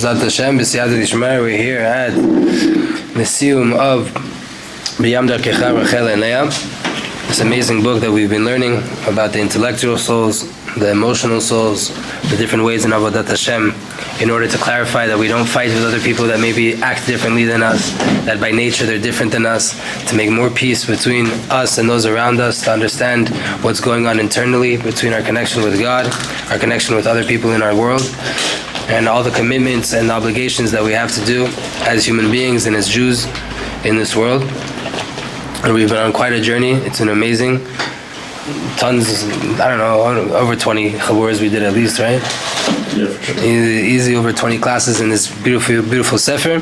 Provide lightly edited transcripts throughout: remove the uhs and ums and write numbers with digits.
Zat Hashem, B'siyata Dishmer. We're here at the Siyum of Byam Darkecha, Rachel and Leah. This amazing book that we've been learning about the intellectual souls, the emotional souls, the different ways in Avodat Hashem, in order to clarify that we don't fight with other people that maybe act differently than us, that by nature they're different than us, to make more peace between us and those around us, to understand what's going on internally between our connection with God, our connection with other people in our world, and all the commitments and obligations that we have to do as human beings and as Jews in this world. And we've been on quite a journey. It's been amazing. Tons, I don't know, over 20 chaburas we did at least, right? Yeah, for sure. Easy over 20 classes in this beautiful, beautiful sefer.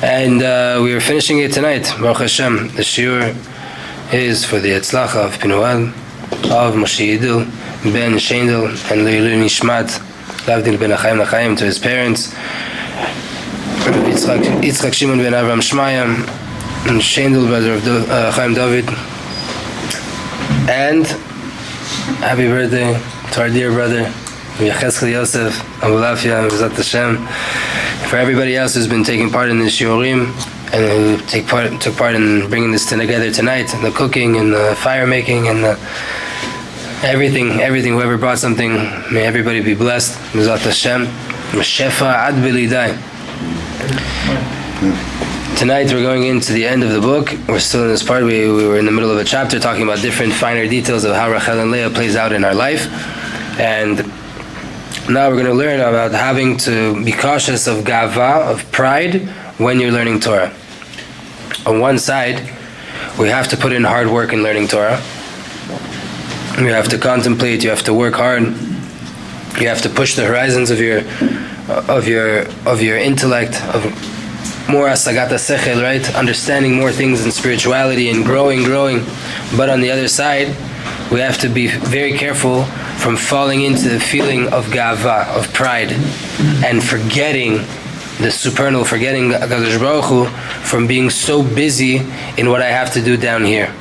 And we are finishing it tonight. Baruch Hashem. The shiur is for the Etzlacha of Pinuad, of Moshe Yidil, Ben Shendel, and Leilu Nishmat, Lavdil Ben Achayim L'Chaim, to his parents, Yitzchak Shimon Ben Avram Shmaya, and Shendel, brother of Chaim David. And happy birthday to our dear brother Yecheskel Yosef, Abulafia, Zat Hashem. For everybody else who's been taking part in this shiurim and who took part in bringing this together tonight, and the cooking and the fire making and the everything, whoever brought something, may everybody be blessed. Zat Hashem. Shefa ad belidai. Tonight we're going into the end of the book. We're still in this part. We were in the middle of a chapter talking about different finer details of how Rachel and Leah plays out in our life. And now we're going to learn about having to be cautious of gava, of pride, when you're learning Torah. On one side, we have to put in hard work in learning Torah. You have to contemplate, you have to work hard. You have to push the horizons of your intellect, of more asagata sechel, right? Understanding more things in spirituality and growing. But on the other side, we have to be very careful from falling into the feeling of gava, of pride, and forgetting the supernal, forgetting HaKadosh Baruch Hu, from being so busy in what I have to do down here.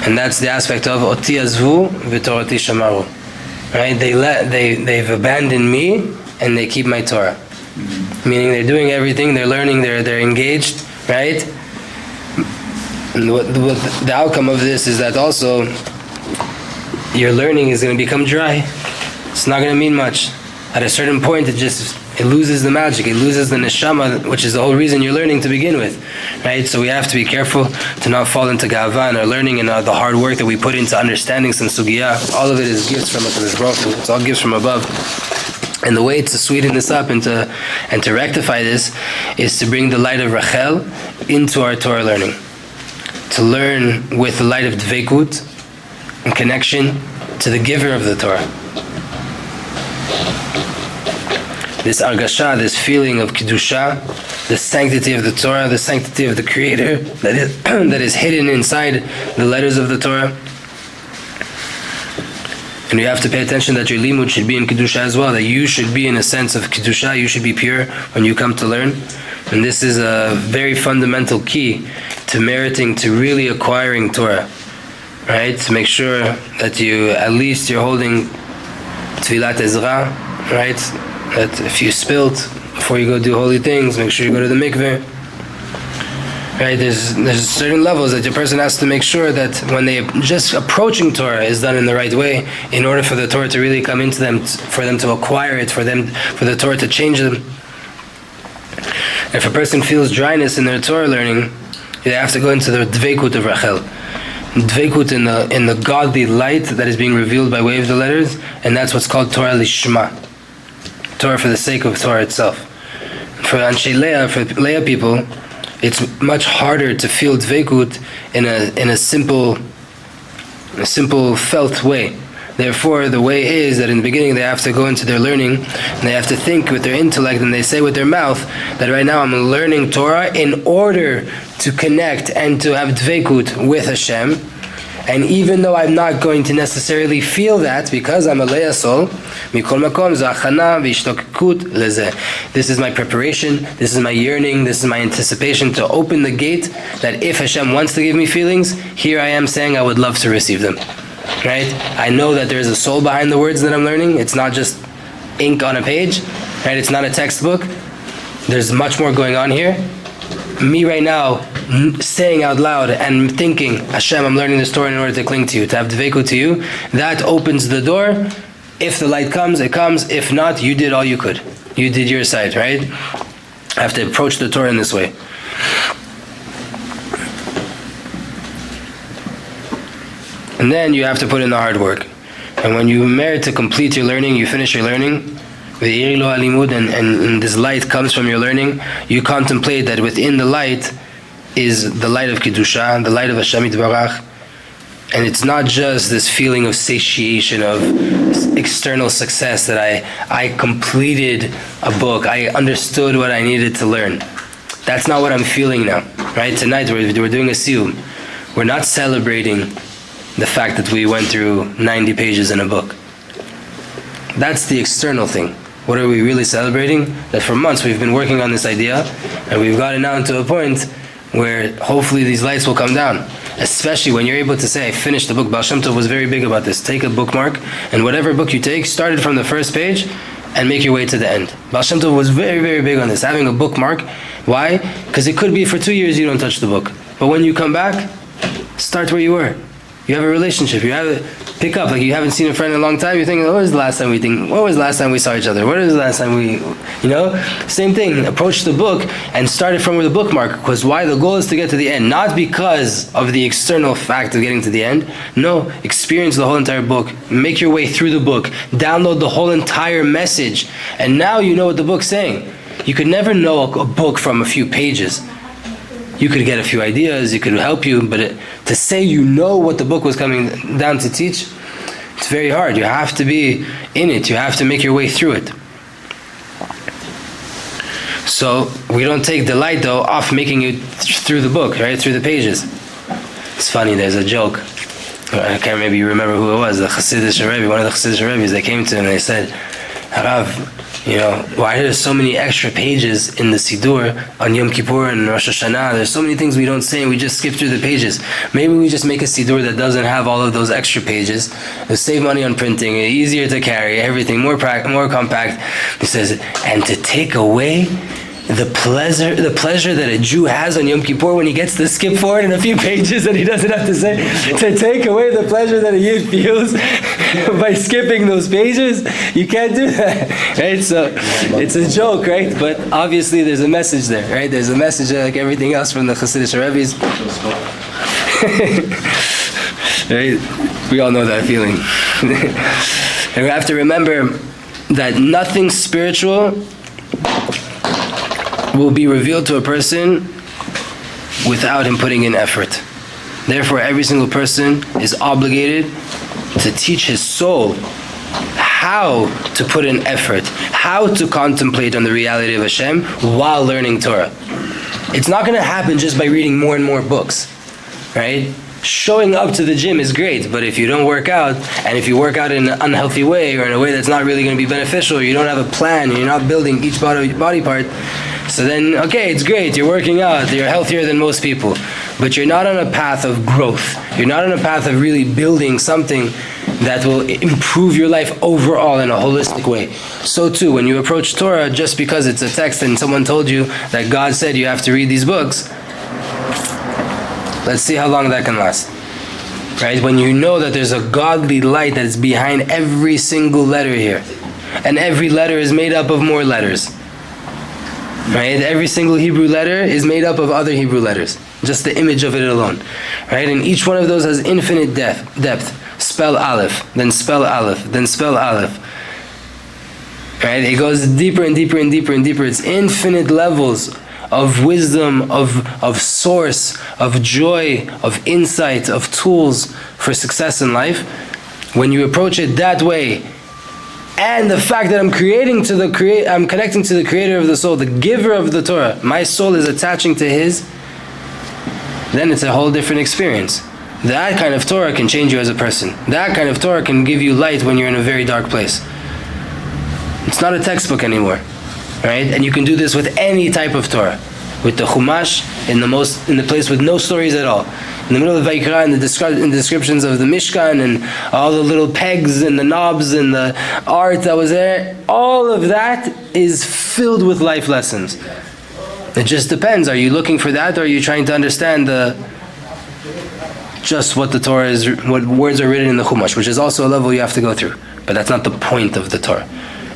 And that's the aspect of oti azvu v'torati shamaru. Right? They've abandoned me and they keep my Torah. Meaning they're doing everything, they're learning, they're engaged, right? And the outcome of this is that also your learning is going to become dry. It's not going to mean much. At a certain point, it loses the magic, it loses the neshama, which is the whole reason you're learning to begin with, right? So we have to be careful to not fall into gava in our learning and the hard work that we put into understanding some sugiyah. All of it is gifts from HaKadosh Baruch Hu. It's all gifts from above. And the way to sweeten this up and to rectify this is to bring the light of Rachel into our Torah learning. To learn with the light of Dveikut in connection to the giver of the Torah. This argasha, this feeling of kedusha, the sanctity of the Torah, the sanctity of the Creator that is hidden inside the letters of the Torah. And you have to pay attention that your limud should be in kedusha as well, that you should be in a sense of kedusha, you should be pure when you come to learn. And this is a very fundamental key to meriting, to really acquiring Torah, right? To make sure that at least you're holding Tfilat Ezra, right? That if you spilt before you go do holy things, make sure you go to the mikveh. Right, there's certain levels that the person has to make sure that when they just approaching Torah is done in the right way, in order for the Torah to really come into them, for them to acquire it, for the Torah to change them. If a person feels dryness in their Torah learning, they have to go into the Dveikut of Rachel, Dveikut in the godly light that is being revealed by way of the letters, and that's what's called Torah Lishma, Torah for the sake of Torah itself. For Anshe Leah, for Leah people, it's much harder to feel dveikut in a simple felt way. Therefore, the way is that in the beginning they have to go into their learning and they have to think with their intellect and they say with their mouth that right now I'm learning Torah in order to connect and to have dveikut with Hashem. And even though I'm not going to necessarily feel that because I'm a Leah soul, this is my preparation, this is my yearning, this is my anticipation to open the gate that if Hashem wants to give me feelings, here I am saying I would love to receive them. Right? I know that there's a soul behind the words that I'm learning. It's not just ink on a page, right? It's not a textbook. there's much more going on here. Me right now, saying out loud and thinking, Hashem, I'm learning this Torah in order to cling to you, to have dveikut to you, that opens the door. If the light comes, it comes. If not, you did all you could. You did your side, right? I have to approach the Torah in this way. And then you have to put in the hard work. And when you merit to complete your learning, you finish your learning, and this light comes from your learning, you contemplate that within the light is the light of Kedusha, the light of Hashem Yitbarach. And it's not just this feeling of satiation, of external success, that I completed a book, I understood what I needed to learn. That's not what I'm feeling now, right? Tonight we're doing a Siyum. We're not celebrating the fact that we went through 90 pages in a book. That's the external thing. What are we really celebrating? That for months we've been working on this idea, and we've gotten down to a point where hopefully these lights will come down. Especially when you're able to say, I finished the book. Baal Shem Tov was very big about this. Take a bookmark, and whatever book you take, start it from the first page and make your way to the end. Baal Shem Tov was very, very big on this, having a bookmark. Why? Because it could be for 2 years you don't touch the book. But when you come back, start where you were. You have a relationship. You have a pick up. Like you haven't seen a friend in a long time. You're thinking, what was the last time we saw each other? What was the last time Same thing. Approach the book and start it from where the bookmark. Because why? The goal is to get to the end. Not because of the external fact of getting to the end. No. Experience the whole entire book. Make your way through the book. Download the whole entire message. And now you know what the book's saying. You could never know a book from a few pages. You could get a few ideas, it could help you, but to say you know what the book was coming down to teach, it's very hard. You have to be in it. You have to make your way through it. So we don't take delight, though, off making it through the book, right? Through the pages. It's funny, there's a joke. I can't maybe remember who it was, the Hasidic Rebbe, one of the Hasidic Rebbes. They came to him and they said, Harav, why are there so many extra pages in the Siddur on Yom Kippur and Rosh Hashanah? There's so many things we don't say and we just skip through the pages. Maybe we just make a Siddur that doesn't have all of those extra pages. It'll save money on printing, easier to carry, everything, more compact. He says, and to take away the pleasure that a Jew has on Yom Kippur when he gets to skip forward in a few pages and he doesn't have to say, to take away the pleasure that a Yid feels by skipping those pages, you can't do that, right? So it's a joke, right? But obviously there's a message there, right? There's a message like everything else from the Hasidic Rebbe's. Right? We all know that feeling. And we have to remember that nothing spiritual will be revealed to a person without him putting in effort. Therefore, every single person is obligated to teach his soul how to put in effort, how to contemplate on the reality of Hashem while learning Torah. It's not going to happen just by reading more and more books, right? Showing up to the gym is great, but if you don't work out, and if you work out in an unhealthy way or in a way that's not really going to be beneficial, or you don't have a plan, and you're not building each body part, so then, okay, it's great, you're working out, you're healthier than most people, but you're not on a path of growth. You're not on a path of really building something that will improve your life overall in a holistic way. So too, when you approach Torah, just because it's a text and someone told you that God said you have to read these books, let's see how long that can last. Right? When you know that there's a godly light that is behind every single letter here, and every letter is made up of more letters. Right? Every single Hebrew letter is made up of other Hebrew letters. Just the image of it alone. Right? And each one of those has infinite depth. Spell Aleph, then spell Aleph, then spell Aleph. Right? It goes deeper and deeper and deeper and deeper. It's infinite levels of wisdom, of source, of joy, of insight, of tools for success in life. When you approach it that way, and the fact that I'm connecting to the creator of the soul, the giver of the Torah, my soul is attaching to his, then it's a whole different experience. That kind of Torah can change you as a person. That kind of Torah can give you light when you're in a very dark place. It's not a textbook anymore, right? And you can do this with any type of Torah. With the Chumash, in the place with no stories at all. In the middle of Vayikra, in the descriptions of the Mishkan and all the little pegs and the knobs and the art that was there, all of that is filled with life lessons. It just depends. Are you looking for that, or are you trying to understand just what the Torah is, what words are written in the Chumash, which is also a level you have to go through. But that's not the point of the Torah,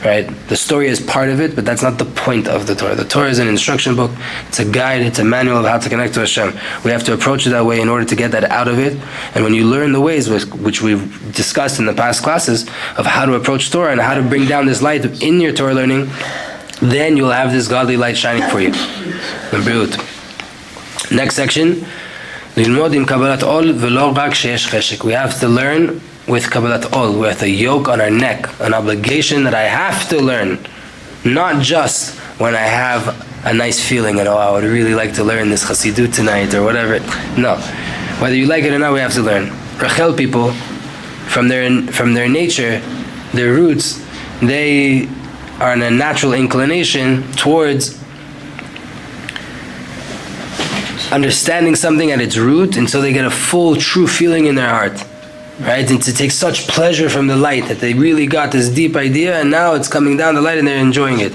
right? The story is part of it, but that's not the point of the Torah. The Torah is an instruction book. It's a guide. It's a manual of how to connect to Hashem. We have to approach it that way in order to get that out of it. And when you learn the ways which we've discussed in the past classes of how to approach Torah and how to bring down this light in your Torah learning, then you'll have this godly light shining for you. Next section. We have to learn with Kabbalat Ol, with a yoke on our neck, an obligation that I have to learn, not just when I have a nice feeling and I would really like to learn this Chassidut tonight or whatever. No, whether you like it or not, we have to learn. Rachel people, from their nature, their roots, they are in a natural inclination towards understanding something at its root until they get a full, true feeling in their heart, right? And to take such pleasure from the light that they really got this deep idea, and now it's coming down the light and they're enjoying it.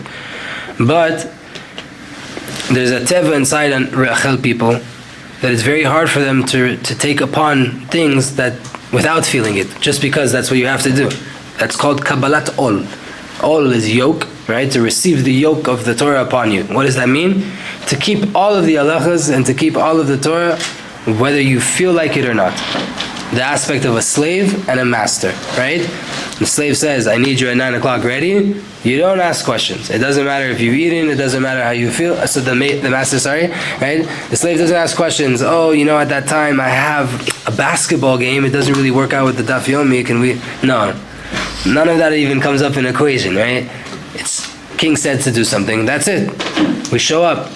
But there's a teva inside on Rachel people that it's very hard for them to take upon things that without feeling it, just because that's what you have to do. That's called Kabbalat Ol. Ol is yoke, right? To receive the yoke of the Torah upon you. What does that mean? To keep all of the halachas and to keep all of the Torah, whether you feel like it or not. The aspect of a slave and a master, right? The slave says, I need you at 9 o'clock ready. You don't ask questions. It doesn't matter if you've eaten, it doesn't matter how you feel. So the master, right? The slave doesn't ask questions. Oh, at that time I have a basketball game. It doesn't really work out with the daf yomi. Can we? No. None of that even comes up in equation, right? It's king said to do something. That's it. We show up,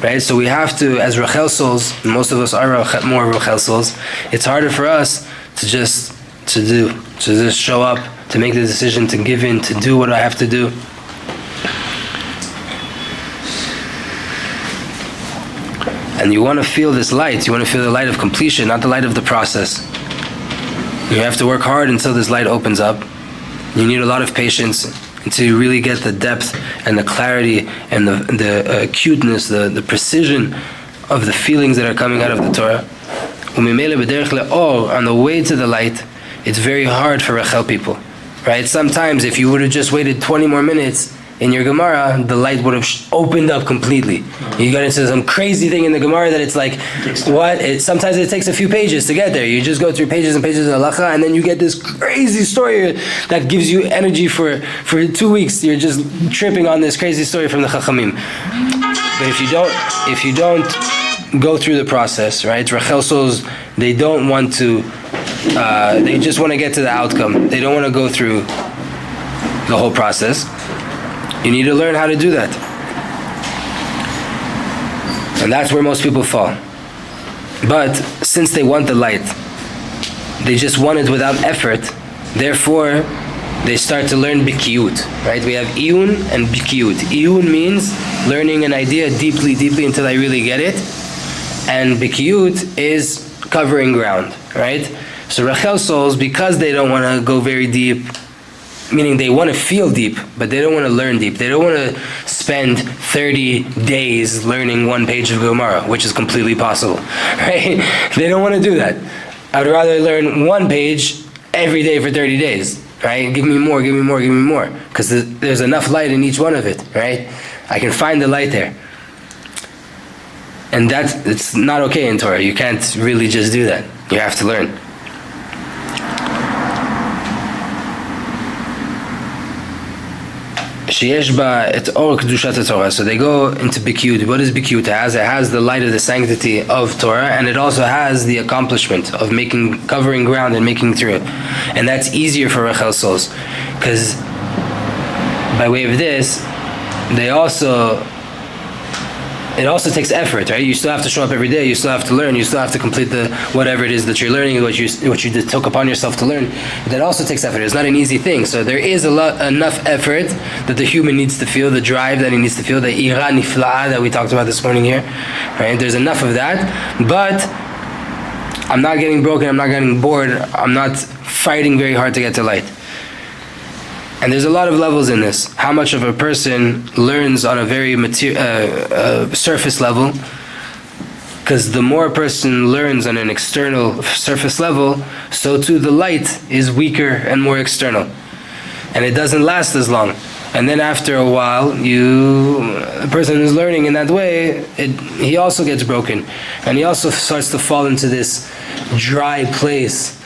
right? So we have to, as Rachel souls, most of us are more Rachel souls. It's harder for us to just show up, to make the decision, to give in, to do what I have to do. And you want to feel this light. You want to feel the light of completion, not the light of the process. You have to work hard until this light opens up. You need a lot of patience until you really get the depth and the clarity and the acuteness, the precision of the feelings that are coming out of the Torah. On the way to the light, it's very hard for Rachel people, right? Sometimes if you would have just waited 20 more minutes in your Gemara, the light would have opened up completely. You got into some crazy thing in the Gemara that it's like, what? Sometimes it takes a few pages to get there. You just go through pages and pages of halacha, and then you get this crazy story that gives you energy for 2 weeks. You're just tripping on this crazy story from the Chachamim. But if you don't go through the process, right? Rachel souls, they don't want to. They just want to get to the outcome. They don't want to go through the whole process. You need to learn how to do that. And that's where most people fall. But since they want the light, they just want it without effort, therefore they start to learn bikiyut, right? We have iyun and bikiyut. Iyun means learning an idea deeply until I really get it. And bikiyut is covering ground, right? So Rachel souls, because they don't want to go very deep, meaning they want to feel deep, but they don't want to learn deep. They don't want to spend 30 days learning one page of Gemara, which is completely possible, right? They don't want to do that. I would rather learn one page every day for 30 days, right? Give me more, because there's enough light in each one of it, right? I can find the light there. And it's not okay in Torah. You can't really just do that. You have to learn. So they go into Bikiyut. What is Bikiyut? It has the light of the sanctity of Torah, and it also has the accomplishment of covering ground and making through it. And that's easier for Rachel souls, because by way of this, it also takes effort, right? You still have to show up every day. You still have to learn. You still have to complete whatever it is that you're learning, what you took upon yourself to learn. That also takes effort. It's not an easy thing. So there is enough effort that the human needs to feel, the drive that he needs to feel, the ira nifla'a that we talked about this morning here, right? There's enough of that, but I'm not getting broken, I'm not getting bored, I'm not fighting very hard to get to light. And there's a lot of levels in this. How much of a person learns on a very surface level, because the more a person learns on an external surface level, so too the light is weaker and more external. And it doesn't last as long. And then after a while, the person who's learning in that way, he also gets broken. And he also starts to fall into this dry place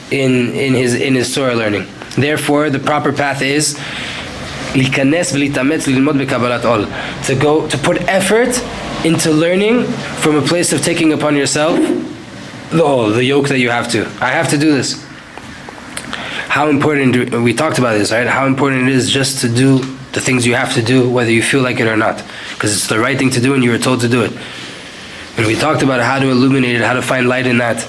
in his Torah learning. Therefore, the proper path is to put effort into learning from a place of taking upon yourself the yoke that you have to. I have to do this. How important, we talked about this, right? How important it is just to do the things you have to do, whether you feel like it or not. Because it's the right thing to do and you were told to do it. And we talked about how to illuminate it, how to find light in that.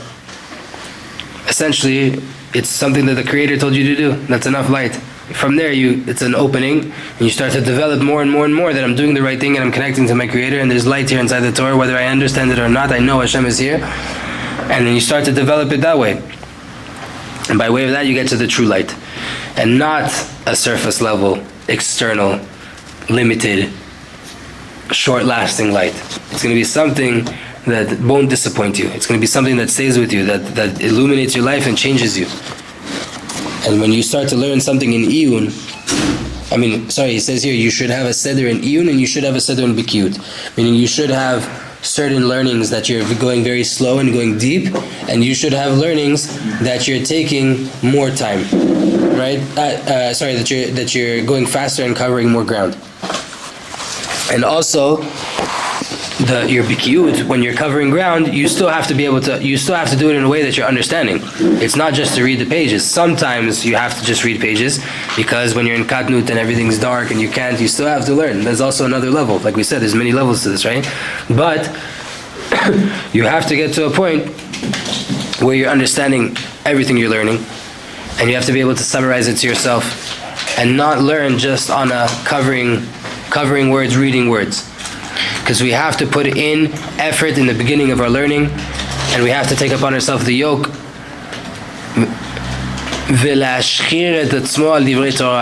Essentially, it's something that the Creator told you to do. That's enough light. From there, it's an opening, and you start to develop more and more and more that I'm doing the right thing and I'm connecting to my Creator, and there's light here inside the Torah, whether I understand it or not, I know Hashem is here. And then you start to develop it that way. And by way of that, you get to the true light. And not a surface level, external, limited, short-lasting light. It's going to be something that won't disappoint you. It's going to be something that stays with you, that illuminates your life and changes you. And when you start to learn something in Iyun, he says here, you should have a seder in Iyun and you should have a seder in Bikiyut. Meaning you should have certain learnings that you're going very slow and going deep, and you should have learnings that you're taking more time, right? That you're going faster and covering more ground. And also, your bikiyut, when you're covering ground, you still have to do it in a way that you're understanding. It's not just to read the pages. Sometimes you have to just read pages, because when you're in katnut and everything's dark and you still have to learn. There's also another level. Like we said, there's many levels to this, right? But you have to get to a point where you're understanding everything you're learning, and you have to be able to summarize it to yourself and not learn just on a covering words, reading words. Because we have to put in effort in the beginning of our learning, and we have to take upon ourselves the yoke,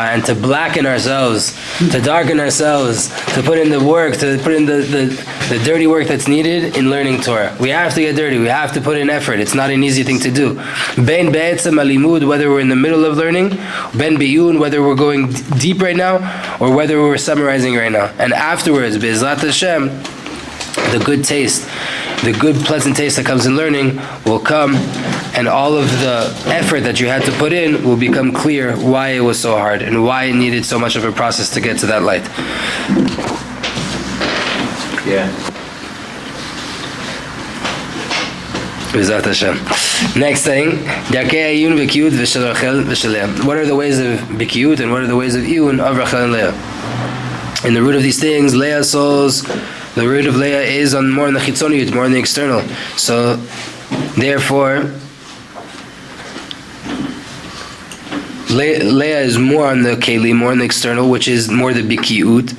and to blacken ourselves, to darken ourselves, to put in the work, to put in the dirty work that's needed in learning Torah. We have to get dirty, we have to put in effort. It's not an easy thing to do. Ben be'etzem alimud, whether we're in the middle of learning, ben be'yun, whether we're going deep right now, or whether we're summarizing right now. And afterwards, be'ezrat Hashem, the good taste, the good pleasant taste that comes in learning will come, and all of the effort that you had to put in will become clear why it was so hard and why it needed so much of a process to get to that light. Yeah. Next thing, what are the ways of Bikiyut and what are the ways of Iyun of Rachel and Leah? In the root of these things, Leah's souls, the root of Leah is more on the chitzoniyut, more on the external. So, therefore, Leah is more on the keli, more on the external, which is more the bikiyut,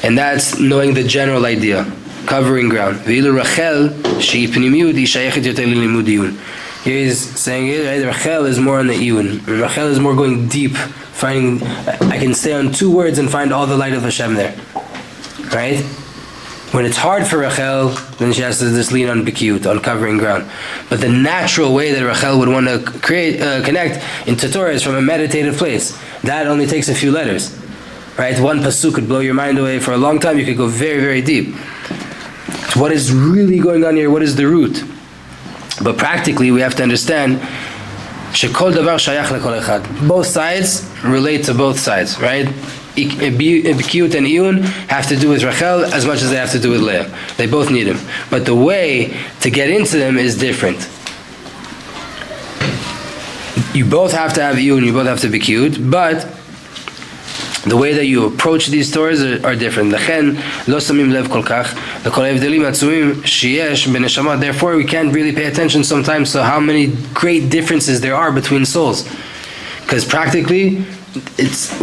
and that's knowing the general idea, covering ground. V'ilu Rachel, she'i pnimiyut, hi shayechet yoter lilimud iyun. Here he's saying it, right? Rachel is more on the iyun. Rachel is more going deep, finding, I can stay on two words and find all the light of Hashem there. Right? When it's hard for Rachel, then she has to just lean on bikiyut, on covering ground. But the natural way that Rachel would want to connect into Torah is from a meditative place. That only takes a few letters. Right? One pasuk could blow your mind away for a long time. You could go very, very deep. So what is really going on here? What is the root? But practically, we have to understand shekol davar shayach lekol echad. Both sides relate to both sides, right? Bikiyut and Iyun have to do with Rachel as much as they have to do with Leah. They both need him. But the way to get into them is different. You both have to have Iyun, you both have to Bikiyut, but the way that you approach these stories are different. Therefore, we can't really pay attention sometimes to how many great differences there are between souls. Because practically,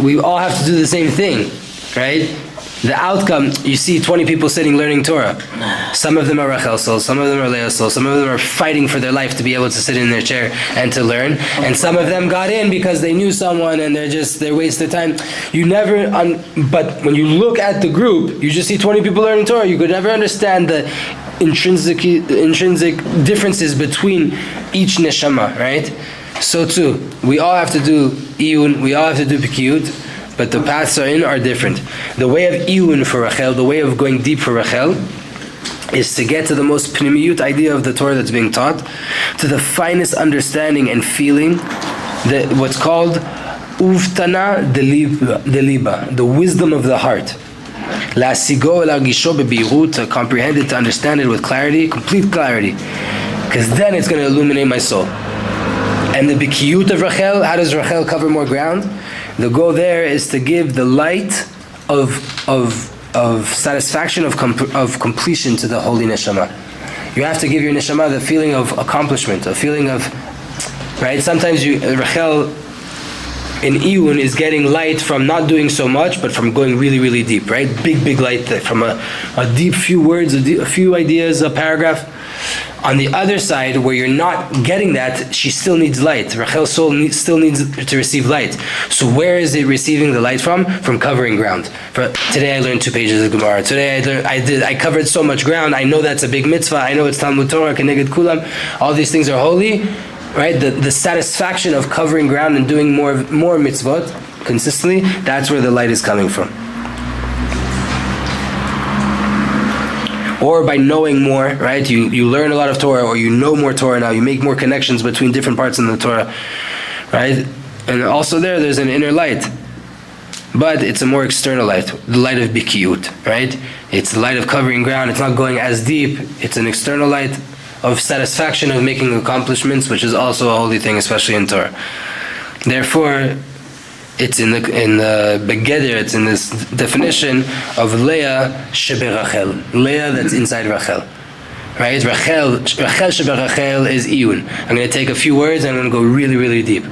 we all have to do the same thing, right? the outcome, you see 20 people sitting learning Torah. Some of them are Rachel souls, some of them are Leah souls, some of them are fighting for their life to be able to sit in their chair and to learn. And some of them got in because they knew someone and they're wasting time. You never, but when you look at the group, you just see 20 people learning Torah. You could never understand the intrinsic differences between each neshama, right? So too, we all have to do iyun, we all have to do pikiyut, but the paths are different. The way of iyun for Rachel, the way of going deep for Rachel, is to get to the most pnimiyut idea of the Torah that's being taught, to the finest understanding and feeling, what's called uvtana deliba, the wisdom of the heart. To comprehend it, to understand it with clarity, complete clarity, because then it's going to illuminate my soul. And the bikiyut of Rachel, how does Rachel cover more ground? The goal there is to give the light of satisfaction, of completion to the holy neshama. You have to give your neshama the feeling of accomplishment, a feeling of, right? Sometimes Rachel in iyun is getting light from not doing so much, but from going really, really deep, right? Big light from a deep few words, a few ideas, a paragraph. On the other side, where you're not getting that, she still needs light. Rachel's soul still needs to receive light. So where is it receiving the light from? From covering ground. Today I learned 2 pages of Gemara. Today I covered so much ground. I know that's a big mitzvah. I know it's Talmud Torah, Keneged Kulam. All these things are holy, right? The satisfaction of covering ground and doing more mitzvot consistently, that's where the light is coming from. Or by knowing more, right? You learn a lot of Torah, or you know more Torah now. You make more connections between different parts in the Torah, right? And also there's an inner light, but it's a more external light, the light of bikiyut, right? It's the light of covering ground. It's not going as deep. It's an external light of satisfaction of making accomplishments, which is also a holy thing, especially in Torah. Therefore, it's in the begeder, it's in this definition of Leah sheberachel, Leah that's inside Rachel, right? Rachel sheberachel is iyun. I'm going to take a few words and I'm going to go really, really deep.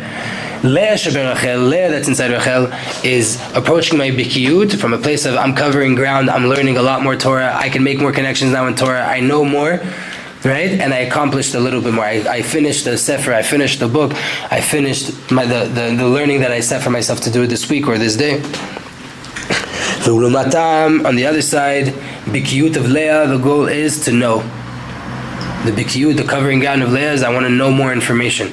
Leah sheberachel, Leah that's inside Rachel, is approaching my bikiyut from a place of I'm covering ground, I'm learning a lot more Torah, I can make more connections now in Torah, I know more, right? And I accomplished a little bit more. I finished the sefer, I finished the book, I finished the learning that I set for myself to do this week or this day. On the other side, bikiyut of Leah, the goal is to know. The bikiyut, the covering ground of Leah, is I want to know more information.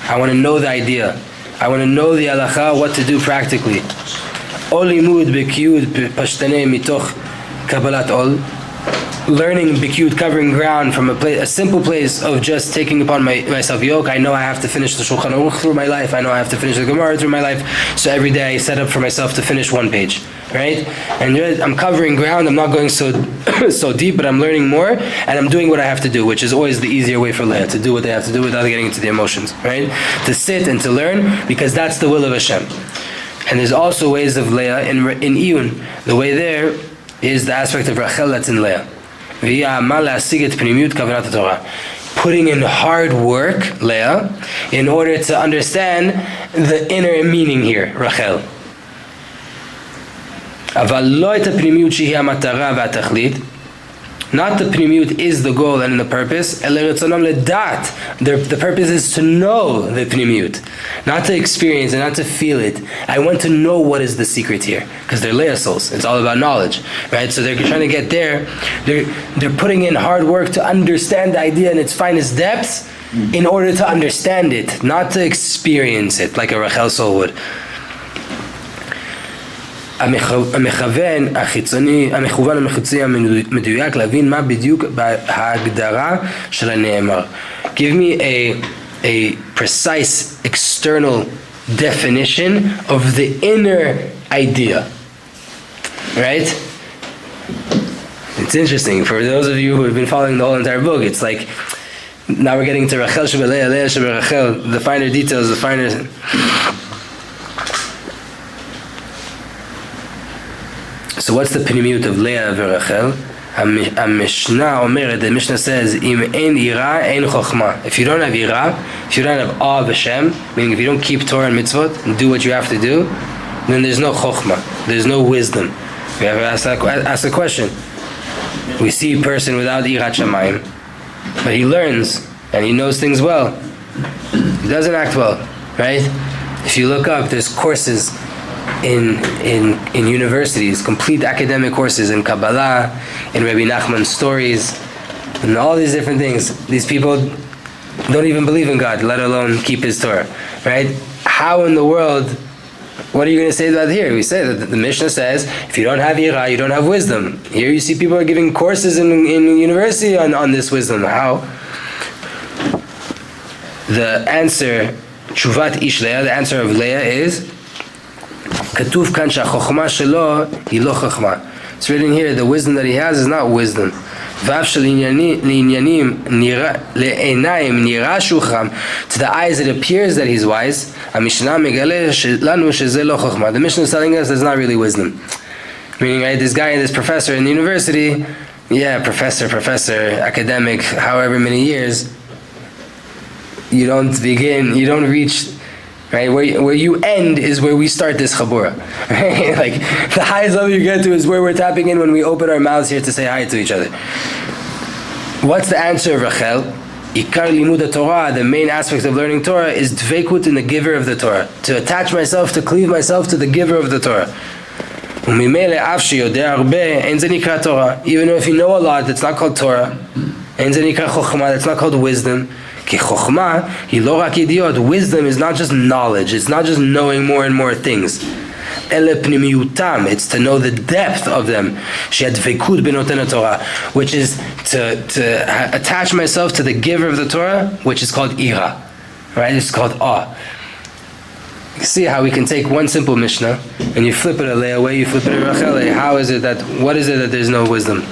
I want to know the idea. I want to know the halacha, what to do practically. Olimud bikiyut pashtane mitoch kabbalat ol. Learning bikiyut, covering ground from a simple place of just taking upon myself yoke. I know I have to finish the Shulchan Aruch through my life. I know I have to finish the Gemara through my life. So every day I set up for myself to finish 1 page, right? And I'm covering ground. I'm not going so deep, but I'm learning more, and I'm doing what I have to do, which is always the easier way for Leah, to do what they have to do without getting into the emotions, right? To sit and to learn, because that's the will of Hashem. And there's also ways of Leah in iyun. The way there is the aspect of Rachel that's in Leah. Putting in hard work, Leah, in order to understand the inner meaning here, Rachel. Not the pnimiyut is the goal and the purpose. The purpose is to know the pnimiyut, not to experience and not to feel it. I want to know what is the secret here, because they're Leah souls. It's all about knowledge, right? So they're trying to get there. They're putting in hard work to understand the idea in its finest depths, in order to understand it, not to experience it like a Rachel soul would. המכוון החיצוני המדויק להבין מה בדיוק בהגדרה של הנאמר. Give me a precise external definition of the inner idea, right? It's interesting for those of you who have been following the whole entire book. It's like now we're getting to Rachel shebe Leah, Leah shebe Rachel, the finer details, the finer. So what's the pnimiyut of Leah v'Rachel? Mishnah omeret, the Mishnah says, Im ein ira, ein chokhmah. If you don't have ira, if you don't have awe of Hashem, meaning if you don't keep Torah and mitzvot and do what you have to do, then there's no chokhmah, there's no wisdom. We have to ask a question. We see a person without Yirat Shamayim, but he learns and he knows things well. He doesn't act well, right? If you look up, there's courses in universities, complete academic courses in Kabbalah, in Rabbi Nachman's stories, and all these different things. These people don't even believe in God, let alone keep His Torah, right? How in the world? What are you going to say about here? We say that the Mishnah says, if you don't have Yirah, you don't have wisdom. Here you see people are giving courses in university on this wisdom. How? The answer, Tshuvat Ish Leah, the answer of Leah is, Katuv kan she'chokhmah shelo hi lo chokhmah. It's written here, the wisdom that he has is not wisdom. Vav she'li'inyanim le'einayim nira shucham. To the eyes it appears that he's wise. HaMishnah megaleh lanu shezeh lo chokhmah. The Mishnah is telling us it's not really wisdom. Meaning, right, this guy, this professor in the university, yeah, professor, academic, however many years, you don't reach, right, where you end is where we start this chabura, right? Like, the highest level you get to is where we're tapping in when we open our mouths here to say hi to each other. What's the answer of Rachel? Ikar limud Torah, the main aspect of learning Torah is dveikut in the giver of the Torah, to attach myself, to cleave myself to the giver of the Torah. Even though if you know a lot, it's not called Torah. It's not called wisdom. Wisdom is not just knowledge, it's not just knowing more and more things. It's to know the depth of them, which is to attach myself to the giver of the Torah, which is called ira, right? It's called awe. You see how we can take one simple Mishnah and you flip it a Leah way, you flip it a Rachel. What is it that there's no wisdom?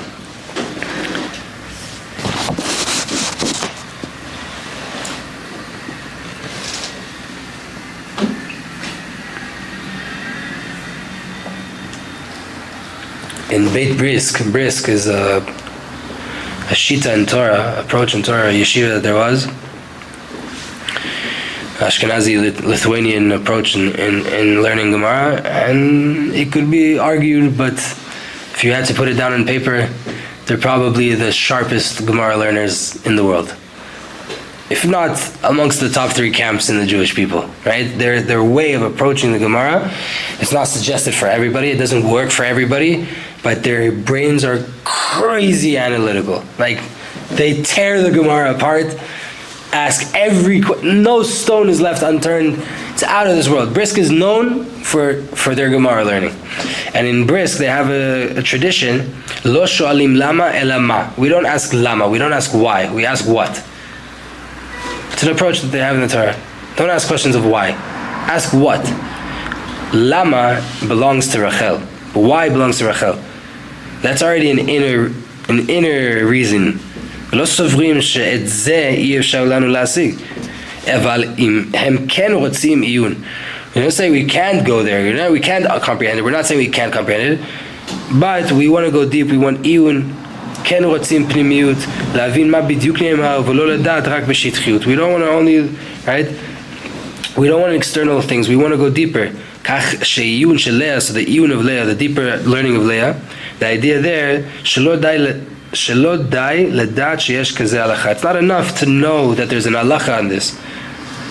In Beit Brisk is a shita in Torah, approach in Torah, a yeshiva that there was. Ashkenazi Lithuanian approach in learning Gemara, and it could be argued, but if you had to put it down on paper, they're probably the sharpest Gemara learners in the world. If not amongst the top 3 camps in the Jewish people, right? Their way of approaching the Gemara, it's not suggested for everybody, it doesn't work for everybody, but their brains are crazy analytical. Like, they tear the Gemara apart, ask no stone is left unturned. It's out of this world. Brisk is known for their Gemara learning. And in Brisk, they have a tradition, Lo sho'alim lama ela ma. We don't ask lama, we don't ask why, we ask what. It's an approach that they have in the Torah. Don't ask questions of why. Ask what. Lama belongs to Rachel. Why belongs to Rachel? That's already an inner reason. לא סוברים שאת זה אי אפשר לנו להשיג. אבל אם הם כן רוצים עיון. We don't say we can't go there. We can't comprehend it. We're not saying we can't comprehend it. But we want to go deep. We want עיון. כן רוצים פנימיות, להבין מה בדיוק נאמר ולא לדעת רק בשטחיות. We don't want to only, right? We don't want external things. We want to go deeper. כך שעיון של Leah, so the עיון of Leah, the deeper learning of Leah, the idea there, שלא די לדעת שיש כזה הלכה. It's not enough to know that there's an halacha on this.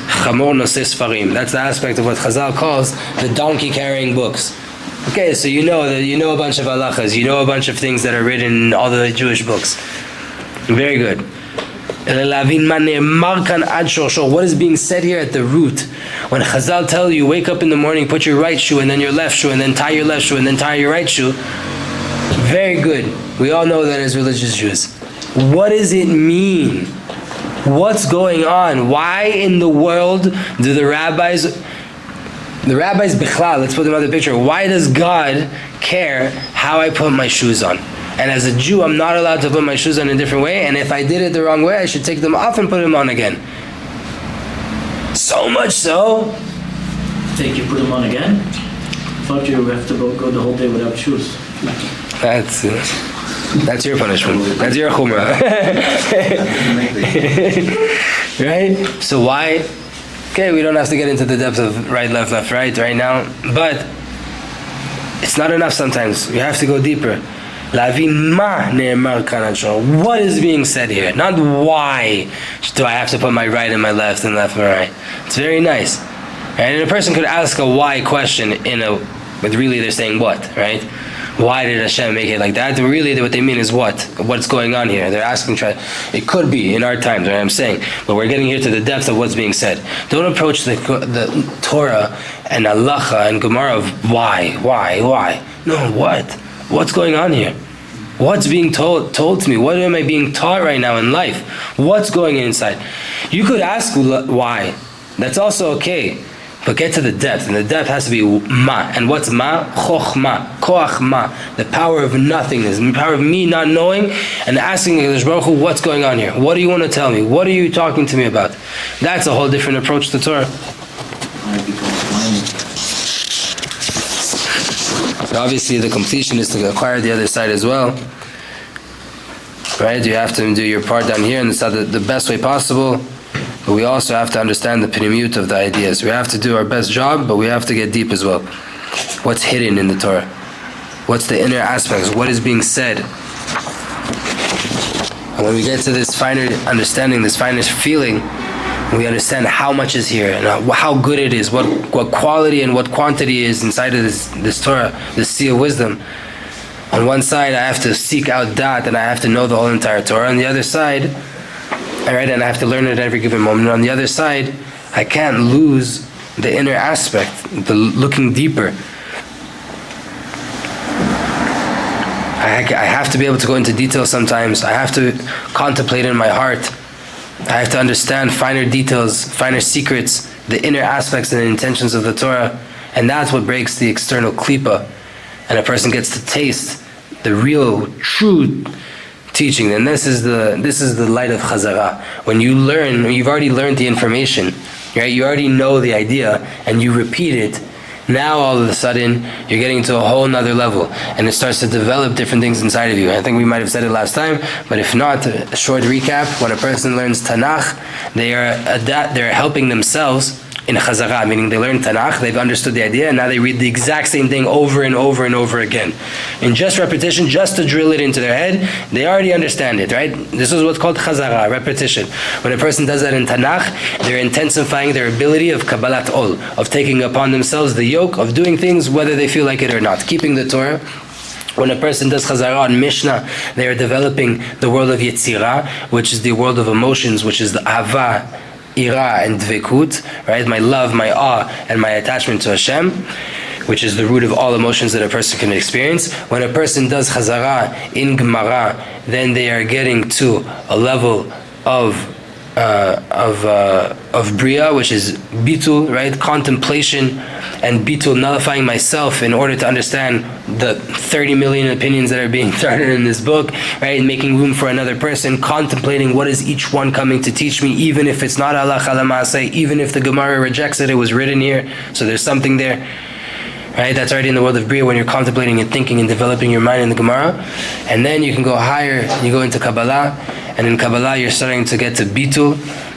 חמור נושא ספרים. That's the aspect of what Chazal calls the donkey carrying books. Okay, so you know a bunch of halachas, you know a bunch of things that are written in all the Jewish books. Very good. What is being said here at the root? When Chazal tell you, wake up in the morning, put your right shoe and then your left shoe and then tie your left shoe and then tie your right shoe. Very good. We all know that as religious Jews. What does it mean? What's going on? Why in the world do the rabbis bichlal, let's put another picture, why does God care how I put my shoes on? And as a Jew, I'm not allowed to put my shoes on a different way, and if I did it the wrong way, I should take them off and put them on again. So much so. Take you put them on again? I thought you have to go the whole day without shoes. That's your punishment. That's your chumrah. Right? So why? Okay, we don't have to get into the depth of right, left, right now, but It's not enough sometimes. You have to go deeper. Lavin ma ne'emar kan. What is being said here? Not why do I have to put my right and my left and left and right. It's very nice. And a person could ask a why question but really they're saying what, right? Why did Hashem make it like that? Really what they mean is what's going on here. They're asking, it could be in our times, right? I'm saying, but we're getting here to the depth of what's being said. Don't approach the Torah and Halacha and Gemara of why. No, what's going on here? What's being told to me? What am I being taught right now in life? What's going inside? You could ask why. That's also okay. But get to the depth, and the depth has to be ma. And what's ma? Chochma, koach ma, the power of nothingness, the power of me not knowing, and asking Hakadosh Baruch Hu, what's going on here? What do you want to tell me? What are you talking to me about? That's a whole different approach to Torah. So obviously, the completion is to acquire the other side as well. Right? You have to do your part down here, and it's the best way possible. But we also have to understand the pnimiut of the ideas. We have to do our best job, but we have to get deep as well. What's hidden in the Torah? What's the inner aspects? What is being said? And when we get to this finer understanding, this finer feeling, we understand how much is here and how good it is, what quality and what quantity is inside of this Torah, this sea of wisdom. On one side, I have to seek out that, and I have to know the whole entire Torah. On the other side, alright, and I have to learn it at every given moment. On the other side, I can't lose the inner aspect, the looking deeper. I have to be able to go into detail sometimes. I have to contemplate in my heart. I have to understand finer details, finer secrets, the inner aspects and the intentions of the Torah. And that's what breaks the external klipa. And a person gets to taste the real, true teaching. And this is the light of Chazara. When you learn, you've already learned the information, right? You already know the idea, and you repeat it. Now all of a sudden, you're getting to a whole nother level, and it starts to develop different things inside of you. I think we might have said it last time, but if not, a short recap: when a person learns Tanakh, they're helping themselves in Chazara, meaning they learn Tanakh, they've understood the idea, and now they read the exact same thing over and over and over again. In just repetition, just to drill it into their head, they already understand it, right? This is what's called Chazara, repetition. When a person does that in Tanakh, they're intensifying their ability of Kabbalat Ol, of taking upon themselves the yoke of doing things whether they feel like it or not, keeping the Torah. When a person does Chazara on Mishnah, they are developing the world of Yetzirah, which is the world of emotions, which is the Ava, Ira and Dveikut, right? My love, my awe, and my attachment to Hashem, which is the root of all emotions that a person can experience. When a person does Chazara in Gemara, then they are getting to a level of Bria, which is Bitul, right? Contemplation, and Bitul, nullifying myself in order to understand the 30 million opinions that are being started in this book, right? And making room for another person, contemplating what is each one coming to teach me, even if it's not halacha l'maaseh, even if the Gemara rejects it, it was written here, so there's something there. Right? That's already in the world of Bria when you're contemplating and thinking and developing your mind in the Gemara. And then you can go higher, you go into Kabbalah, and in Kabbalah you're starting to get to Bitul,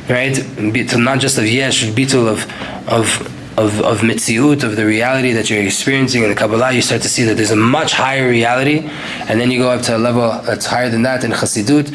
right? Bitul not just of Yesh, Bitul of Mitziut, of the reality that you're experiencing in the Kabbalah. You start to see that there's a much higher reality, and then you go up to a level that's higher than that in Chassidut.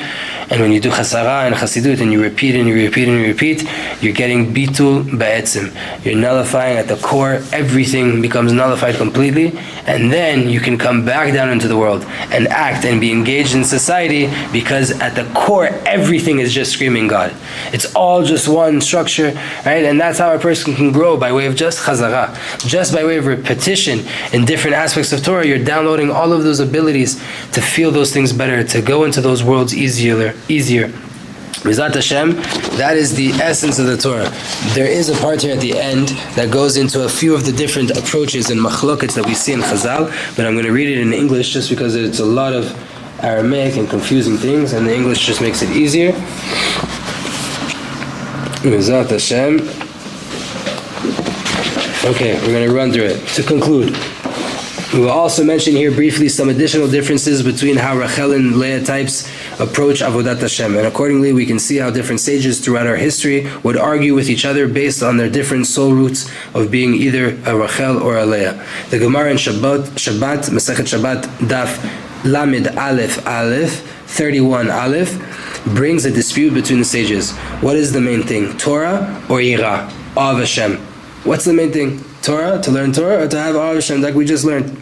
And when you do Chazara and Chassidut and you repeat and you repeat and you repeat, you're getting Bitul Ba'etzim. You're nullifying at the core, everything becomes nullified completely, and then you can come back down into the world and act and be engaged in society, because at the core everything is just screaming God. It's all just one structure, right? And that's how a person can grow, by way of just Chazara. Just by way of repetition in different aspects of Torah, you're downloading all of those abilities to feel those things better, to go into those worlds easier. Mizat Hashem, that is the essence of the Torah. There is a part here at the end that goes into a few of the different approaches and machlokets that we see in Chazal, but I'm going to read it in English just because it's a lot of Aramaic and confusing things, and the English just makes it easier. Mizat Hashem. Okay, we're going to run through it. To conclude, We will also mention here briefly some additional differences between how Rachel and Leah types approach Avodat Hashem, and accordingly we can see how different sages throughout our history would argue with each other based on their different soul roots of being either a Rachel or a Leah. The Gemara in Shabbat, Masechet Shabbat, Daf Lamed Aleph Aleph, 31 Aleph, brings a dispute between the sages. What is the main thing, Torah or Yirah, awe of Hashem? What's the main thing? Torah, to learn Torah, or to have awe of Hashem, like we just learned?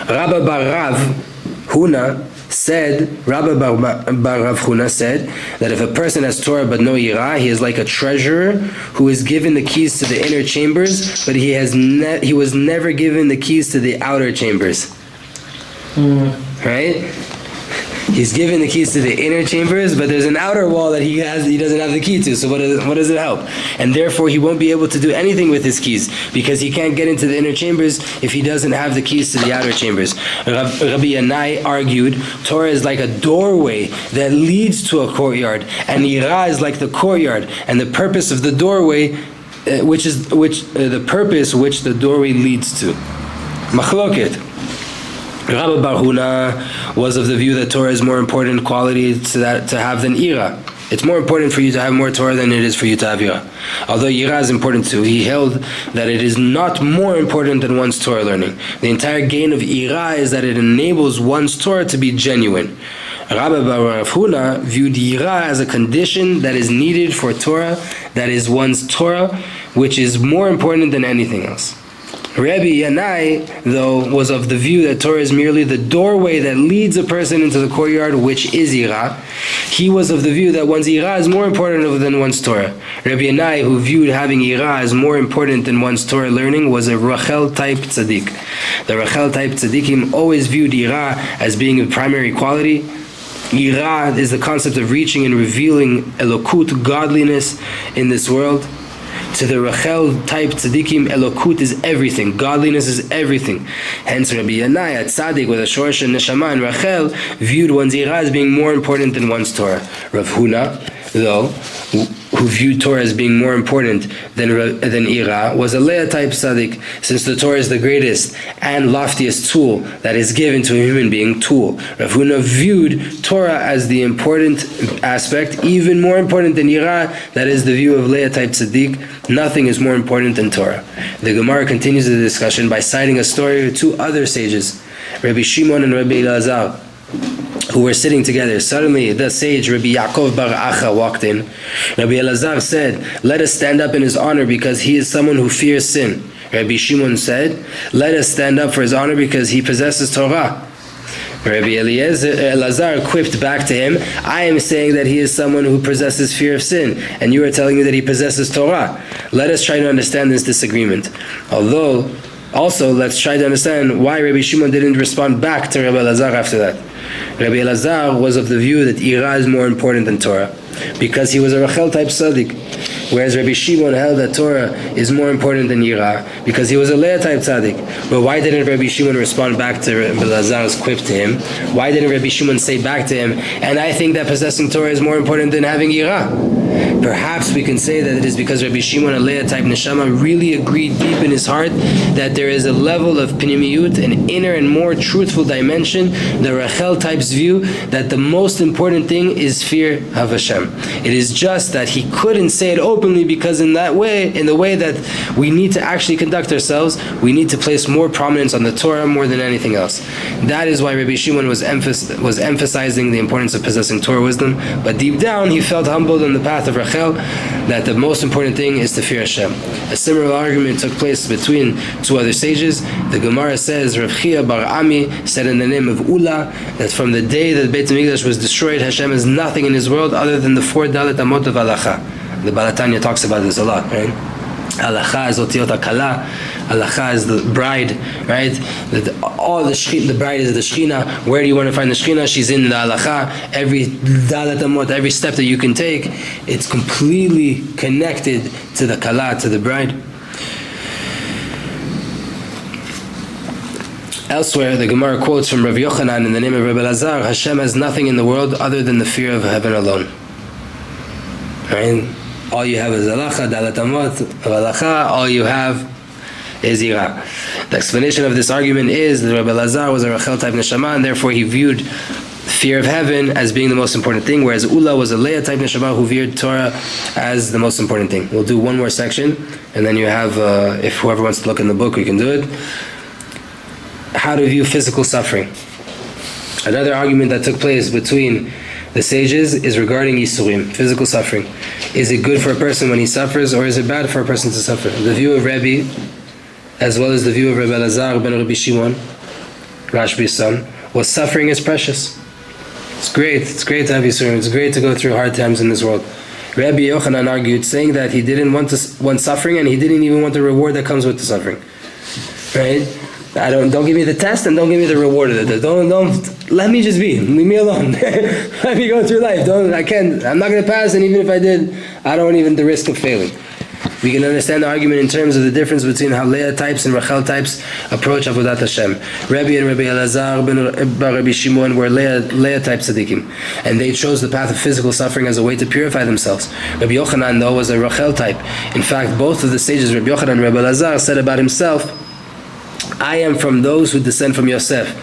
Rabba Bar Rav Huna said that if a person has Torah but no Yirah, he is like a treasurer who is given the keys to the inner chambers, but he was never given the keys to the outer chambers. Right? He's given the keys to the inner chambers, but there's an outer wall that he doesn't have the key to. So what does it help? And therefore he won't be able to do anything with his keys, because he can't get into the inner chambers if he doesn't have the keys to the outer chambers. Rabbi Yanai argued, Torah is like a doorway that leads to a courtyard, and Yirah is like the courtyard, and the purpose of the doorway, the purpose which the doorway leads to. Machloket. Rabbi Bar Huna was of the view that Torah is more important quality to have than Yirah. It's more important for you to have more Torah than it is for you to have Yirah. Although Yirah is important too, he held that it is not more important than one's Torah learning. The entire gain of Yirah is that it enables one's Torah to be genuine. Rabbi Bar Huna viewed Yirah as a condition that is needed for Torah, that is one's Torah, which is more important than anything else. Rabbi Yanai, though, was of the view that Torah is merely the doorway that leads a person into the courtyard, which is Yirah. He was of the view that one's Yirah is more important than one's Torah. Rabbi Yanai, who viewed having Yirah as more important than one's Torah learning, was a Rachel type tzaddik. The Rachel type tzaddikim always viewed Yirah as being a primary quality. Yirah is the concept of reaching and revealing Elokut, godliness, in this world. To the Rachel type tzaddikim, Elokut is everything, godliness is everything. Hence Rabbi Yanai, a tzaddik with a shorsh and neshama and Rachel, viewed one's Yirah as being more important than one's Torah. Rav Huna, though, who viewed Torah as being more important than Yirah, was a Leah type tzaddik, since the Torah is the greatest and loftiest tool that is given to a human being, tool. Rav Huna viewed Torah as the important aspect, even more important than Yirah. That is the view of Leah type tzaddik. Nothing is more important than Torah. The Gemara continues the discussion by citing a story of two other sages, Rabbi Shimon and Rabbi Elazar, who were sitting together. Suddenly, the sage Rabbi Yaakov Bar Acha walked in. Rabbi Elazar said, "Let us stand up in his honor because he is someone who fears sin." Rabbi Shimon said, "Let us stand up for his honor because he possesses Torah." Rabbi Elazar quipped back to him, "I am saying that he is someone who possesses fear of sin, and you are telling me that he possesses Torah. Let us try to understand this disagreement. Also, let's try to understand why Rabbi Shimon didn't respond back to Rabbi Elazar after that." Rabbi Elazar was of the view that Yirah is more important than Torah, because he was a Rachel type tzaddik, whereas Rabbi Shimon held that Torah is more important than Yirah, because he was a Leah type tzaddik. But why didn't Rabbi Shimon respond back to Rabbi Elazar's quip to him? Why didn't Rabbi Shimon say back to him, "And I think that possessing Torah is more important than having Yirah"? Perhaps we can say that it is because Rabbi Shimon, a Leah type neshama, really agreed deep in his heart that there is a level of pnimiyut, an inner and more truthful dimension, the Rachel type's view, that the most important thing is fear of Hashem. It is just that he couldn't say it openly, because in the way that we need to actually conduct ourselves, we need to place more prominence on the Torah more than anything else. That is why Rabbi Shimon was emphasizing the importance of possessing Torah wisdom, but deep down he felt humbled on the path of Rachel, that the most important thing is to fear Hashem. A similar argument took place between two other sages. The Gemara says, Rav Chia Bar Ami said in the name of Ula, that from the day that Beit HaMikdash was destroyed, Hashem has nothing in his world other than the 4 Dalet Amot of Halacha. The Balatanya talks about this a lot, right? Halacha is Otiot HaKala. Halacha is the bride, right? The bride is the Shechina. Where do you want to find the Shechina? She's in the Halacha. Every Dalet Amot, every step that you can take, it's completely connected to the Kala, to the bride. Elsewhere, the Gemara quotes from Rav Yochanan in the name of Rabbi Elazar, Hashem has nothing in the world other than the fear of heaven alone. Right? All you have is halacha, dalat amot, halacha. All you have is Yira. The explanation of this argument is that Rabbi Elazar was a Rachel type neshama, and therefore he viewed fear of heaven as being the most important thing, whereas Ula was a Leah type neshama who viewed Torah as the most important thing. We'll do one more section, and then you have, if whoever wants to look in the book, we can do it. How to view physical suffering. Another argument that took place between the sages is regarding Yisurim, physical suffering. Is it good for a person when he suffers, or is it bad for a person to suffer? The view of Rebbe, as well as the view of Rabbi Elazar ben Rabbi Shimon, Rashbi's son, was suffering is precious. It's great to have Yisurim. It's great to go through hard times in this world. Rabbi Yochanan argued, saying that he didn't want suffering, and he didn't even want the reward that comes with the suffering. Right? Don't give me the test, and don't give me the reward of it. Don't let me just be. Leave me alone. Let me go through life. I'm not going to pass, and even if I did, I don't want even the risk of failing. We can understand the argument in terms of the difference between how Leah types and Rachel types approach Avodat Hashem. Rabbi and Rabbi Elazar ben Rabbi Shimon were Leah type tzaddikim, and they chose the path of physical suffering as a way to purify themselves. Rabbi Yochanan, though, was a Rachel type. In fact, both of the sages, Rabbi Yochanan and Rabbi Elazar, said about himself, I am from those who descend from Yosef.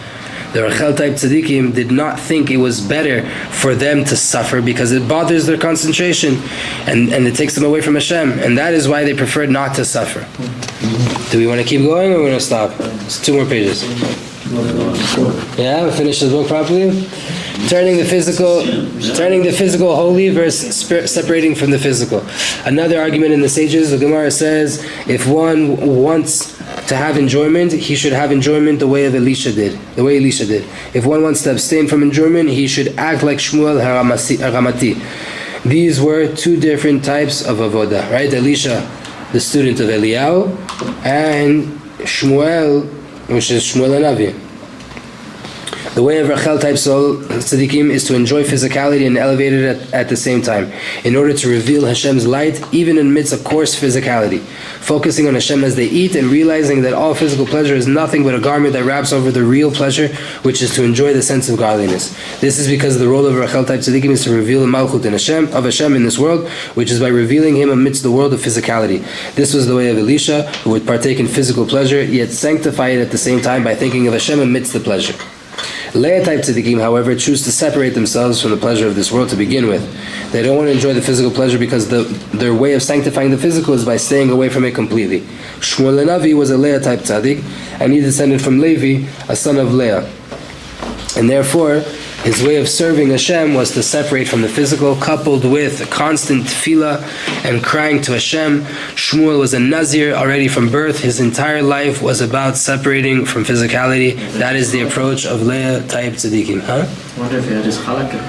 The Rachel type tzaddikim did not think it was better for them to suffer because it bothers their concentration and it takes them away from Hashem, and that is why they preferred not to suffer. Do we want to keep going, or we're going to stop? It's 2 more pages. Yeah, we finish the book properly. Turning the physical holy versus separating from the physical. Another argument in the sages, the Gemara says, if one wants to have enjoyment, he should have enjoyment the way Elisha did. If one wants to abstain from enjoyment, he should act like Shmuel Haramati. These were 2 different types of avodah, right? Elisha, the student of Eliyahu, and Shmuel, which is Shmuel Hanavi. The way of Rachel type soul tzaddikim is to enjoy physicality and elevate it at the same time, in order to reveal Hashem's light even amidst a coarse physicality, focusing on Hashem as they eat and realizing that all physical pleasure is nothing but a garment that wraps over the real pleasure, which is to enjoy the sense of godliness. This is because the role of Rachel type tzaddikim is to reveal the malchut of Hashem in this world, which is by revealing Him amidst the world of physicality. This was the way of Elisha, who would partake in physical pleasure, yet sanctify it at the same time by thinking of Hashem amidst the pleasure. Leah type tzaddikim, however, choose to separate themselves from the pleasure of this world to begin with. They don't want to enjoy the physical pleasure because their way of sanctifying the physical is by staying away from it completely. Shmuel Hanavi was a Leah type tzaddik, and he descended from Levi, a son of Leah. And therefore, his way of serving Hashem was to separate from the physical, coupled with constant tefillah and crying to Hashem. Shmuel was a Nazir already from birth. His entire life was about separating from physicality. That is the approach of Leah type tzaddikim. What if he had his halakha?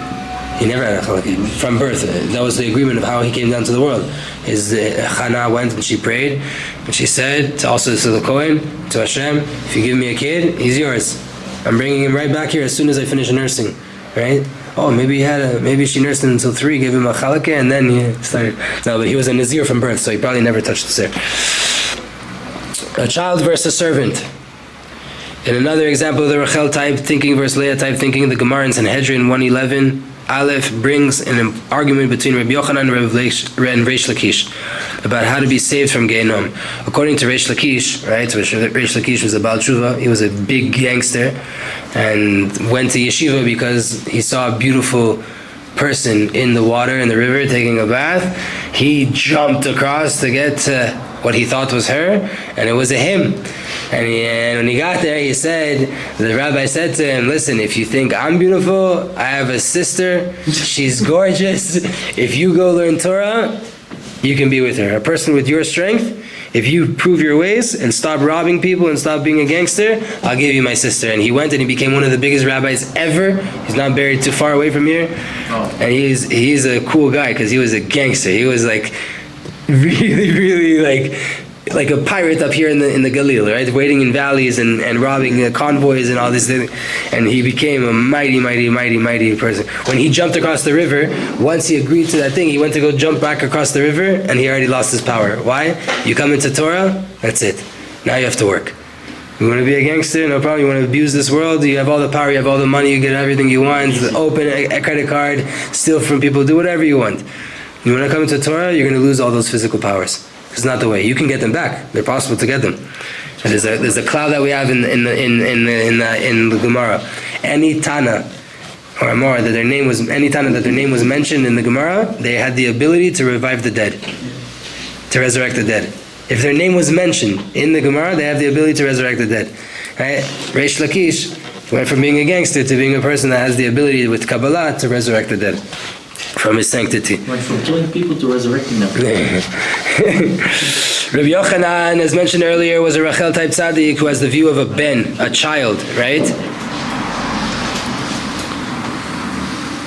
He never had a halakha. From birth. That was the agreement of how he came down to the world. His Chana went and she prayed, and she said to the Kohen, to Hashem, if you give me a kid, he's yours. I'm bringing him right back here as soon as I finish nursing, right? Oh, maybe she nursed him until 3, gave him a chalakah, and then he started. No, but he was a Nazir from birth, so he probably never touched the sir. A child versus servant. In another example of the Rachel type thinking versus Leah type thinking, the Gemara in Sanhedrin 1:11, Aleph brings an argument between Rabbi Yochanan and Reish Lakish about how to be saved from Gehinnom. According to Reish Lakish, right? So Reish Lakish was a Baal Tshuva. He was a big gangster and went to yeshiva because he saw a beautiful person in the water in the river taking a bath. He jumped across to get to what he thought was her, and it was a him. And when he got there, the rabbi said to him, listen, if you think I'm beautiful, I have a sister, she's gorgeous. If you go learn Torah, you can be with her. A person with your strength, if you prove your ways and stop robbing people and stop being a gangster, I'll give you my sister. And he went and he became one of the biggest rabbis ever. He's not buried too far away from here. And he's a cool guy because he was a gangster. He was like really, really like a pirate up here in the Galil, right? Waiting in valleys and robbing convoys and all this thing. And he became a mighty, mighty, mighty, mighty person. When he jumped across the river, once he agreed to that thing, he went to go jump back across the river, and he already lost his power. Why? You come into Torah, that's it. Now you have to work. You want to be a gangster? No problem. You want to abuse this world? You have all the power, you have all the money, you get everything you want, open a credit card, steal from people, do whatever you want. You want to come into Torah, you're going to lose all those physical powers. It's not the way. You can get them back. They're possible to get them. There's a cloud that we have in the Gemara. Any Tana or Amora that their name was mentioned in the Gemara, they had the ability to revive the dead, to resurrect the dead. If their name was mentioned in the Gemara, they have the ability to resurrect the dead. Right? Reish Lakish went from being a gangster to being a person that has the ability with Kabbalah to resurrect the dead from his sanctity. Went from killing people to resurrecting them. Rabbi Yochanan, as mentioned earlier, was a Rachel type tzaddik who has the view of a ben, a child, right?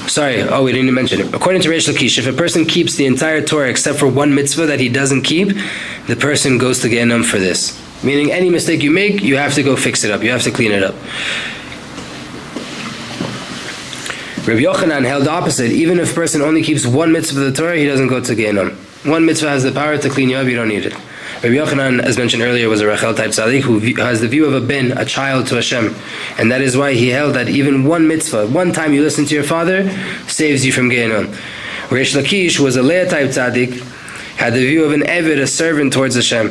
Sorry, we didn't even mention it. According to Reish Lakish, if a person keeps the entire Torah except for one mitzvah that he doesn't keep, the person goes to Gehenna for this. Meaning any mistake you make, you have to go fix it up. You have to clean it up. Rabbi Yochanan held the opposite. Even if a person only keeps one mitzvah of the Torah, he doesn't go to Gehenna. One mitzvah has the power to clean you up, you don't need it. Rabbi Yochanan, as mentioned earlier, was a Rachel type tzaddik who has the view of a ben, a child to Hashem. And that is why he held that even one mitzvah, one time you listen to your father, saves you from Gehenna. Reish Lakish was a Leah type tzaddik, had the view of an Eved, a servant towards Hashem.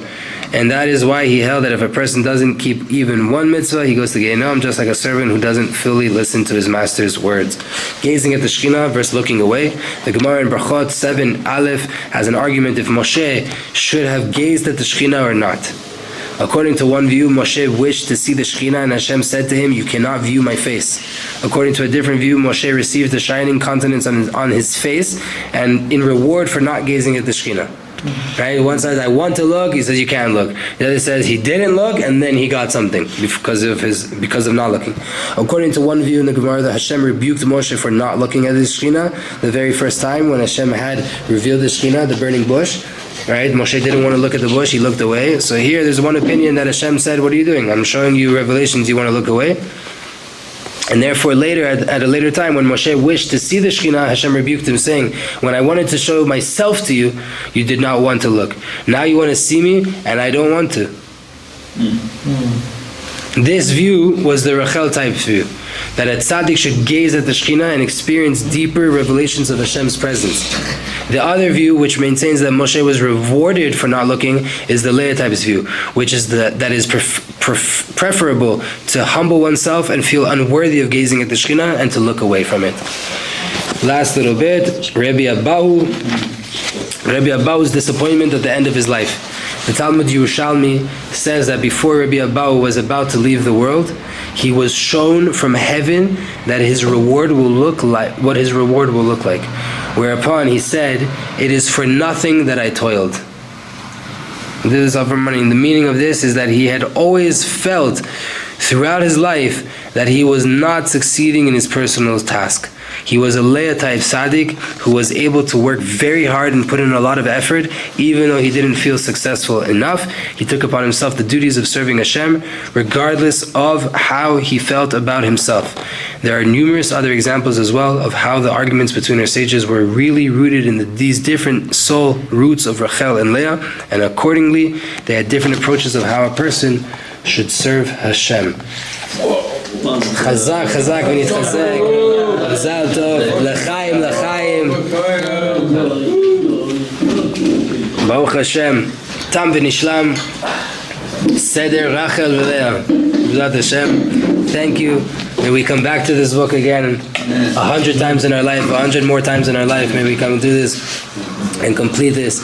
And that is why he held that if a person doesn't keep even one mitzvah, he goes to Gehenna, just like a servant who doesn't fully listen to his master's words. Gazing at the Shekhinah versus looking away. The Gemara in Brachot 7 Aleph has an argument if Moshe should have gazed at the Shekhinah or not. According to one view, Moshe wished to see the Shekhinah, and Hashem said to him, "You cannot view my face." According to a different view, Moshe received the shining countenance on his face, and in reward for not gazing at the Shekhinah. Right? One says, "I want to look," he says, "You can't look." The other says, he didn't look, and then he got something because of not looking. According to one view in the Gemara, that Hashem rebuked Moshe for not looking at the Shekhinah the very first time when Hashem had revealed the Shekhinah, the burning bush. Right? Moshe didn't want to look at the bush, he looked away. So here there's one opinion that Hashem said, "What are you doing? I'm showing you revelations, you want to look away?" And therefore later, at a later time, when Moshe wished to see the Shekhinah, Hashem rebuked him, saying, "When I wanted to show myself to you, you did not want to look. Now you want to see me, and I don't want to." This view was the Rachel type view, that a tzaddik should gaze at the Shekhinah and experience deeper revelations of Hashem's presence. The other view, which maintains that Moshe was rewarded for not looking, is the Leah type's view, which is that is preferable to humble oneself and feel unworthy of gazing at the Shekhinah and to look away from it. Last little bit, Rabbi Abahu's disappointment at the end of his life. The Talmud Yerushalmi says that before Rabbi Abahu was about to leave the world, he was shown from heaven that his reward will look like, what his reward will look like. Whereupon he said, "It is for nothing that I toiled." This is all for money. The meaning of this is that he had always felt throughout his life that he was not succeeding in his personal task. He was a Leah type tzaddik who was able to work very hard and put in a lot of effort, even though he didn't feel successful enough. He took upon himself the duties of serving Hashem, regardless of how he felt about himself. There are numerous other examples as well of how the arguments between our sages were really rooted in these different soul roots of Rachel and Leah, and accordingly, they had different approaches of how a person should serve Hashem. Chazak, chazak, v'nitchazek. Mazal tov, l'chaim, l'chaim. Baruch Hashem. Tam v'nishlam. Seder Rachel v'Leah. B'zat Hashem. Thank you. May we come back to this book again 100 times in our life, 100 more times in our life. May we come do this and complete this.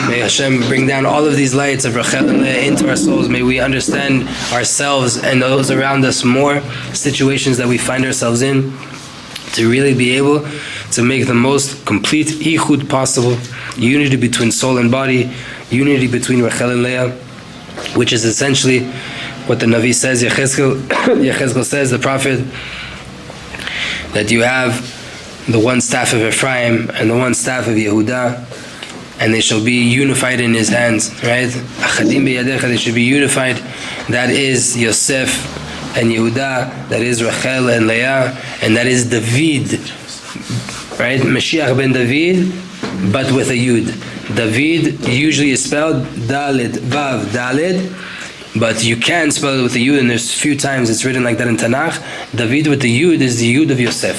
May Hashem bring down all of these lights of Rachel and Leah into our souls. May we understand ourselves and those around us more, situations that we find ourselves in, to really be able to make the most complete ichud possible, unity between soul and body, unity between Rachel and Leah, which is essentially what the Navi says, Yechezkel says, the prophet, that you have the one staff of Ephraim and the one staff of Yehuda, and they shall be unified in his hands, right? Achadim beyadecha, they should be unified. That is Yosef and Yehuda, that is Rachel and Leah, and that is David, right? Mashiach ben David, but with a Yud. David usually is spelled Dalid, Vav, Dalid, but you can spell it with a Yud, and there's a few times it's written like that in Tanakh. David with the Yud is the Yud of Yosef.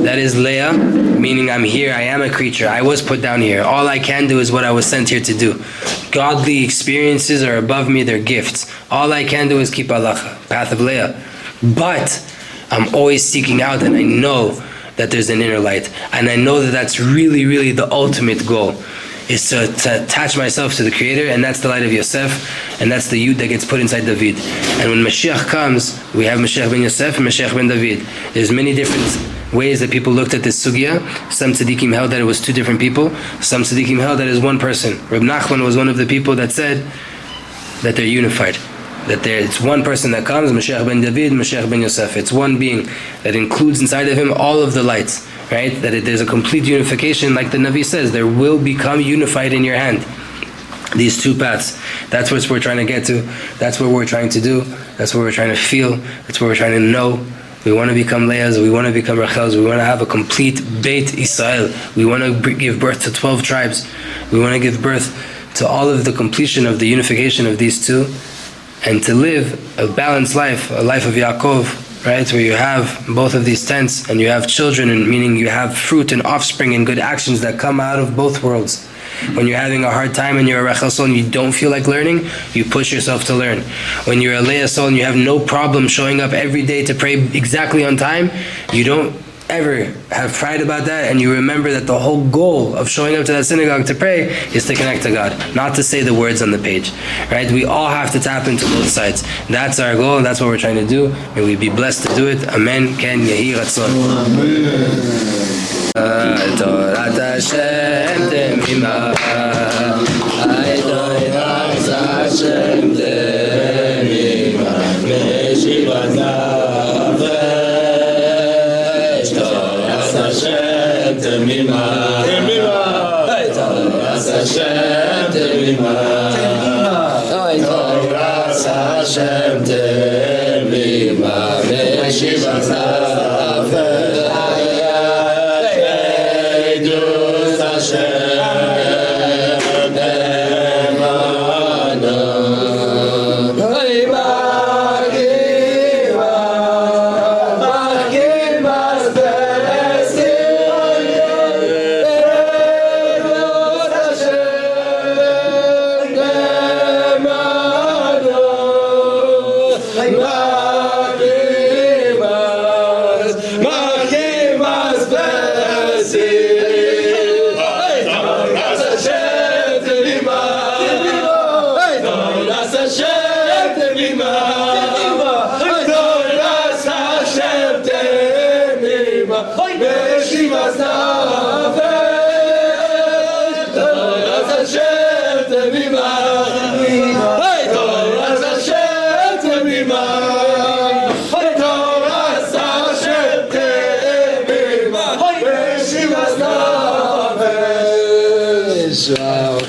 That is Leah, meaning I'm here, I am a creature, I was put down here. All I can do is what I was sent here to do. Godly experiences are above me, they're gifts. All I can do is keep halacha, path of Leah. But I'm always seeking out, and I know that there's an inner light. And I know that that's really, really the ultimate goal, is to attach myself to the Creator, and that's the light of Yosef, and that's the Yud that gets put inside David. And when Mashiach comes, we have Mashiach ben Yosef and Mashiach ben David. There's many different ways that people looked at this sugya. Some tzaddikim held that it was two different people. Some tzaddikim held that it is one person. Reb Nachman was one of the people that said that they're unified. That it's one person that comes, Mashiach ben David, Mashiach ben Yosef. It's one being that includes inside of him all of the lights. Right? That there's a complete unification, like the Navi says, there will become unified in your hand. These two paths. That's what we're trying to get to. That's what we're trying to do. That's what we're trying to feel. That's what we're trying to know. We want to become Leahs. We want to become Rachels. We want to have a complete Beit Israel. We want to give birth to 12 tribes. We want to give birth to all of the completion of the unification of these two, and to live a balanced life, a life of Yaakov, right, where you have both of these tents, and you have children, and meaning you have fruit and offspring and good actions that come out of both worlds. When you're having a hard time and you're a Rachel soul and you don't feel like learning, you push yourself to learn. When you're a Leah soul and you have no problem showing up every day to pray exactly on time, you don't ever have pride about that, and you remember that the whole goal of showing up to that synagogue to pray is to connect to God, not to say the words on the page, right? We all have to tap into both sides. That's our goal, and that's what we're trying to do. May we be blessed to do it. Amen. Ken Yehi Ratzon. Torat Hashem temima, Torat Hashem temima, Meshivat Hashem temima, Toras Hashem temima, Toras Hashem temima, Meshivat Eidus Hashem temano,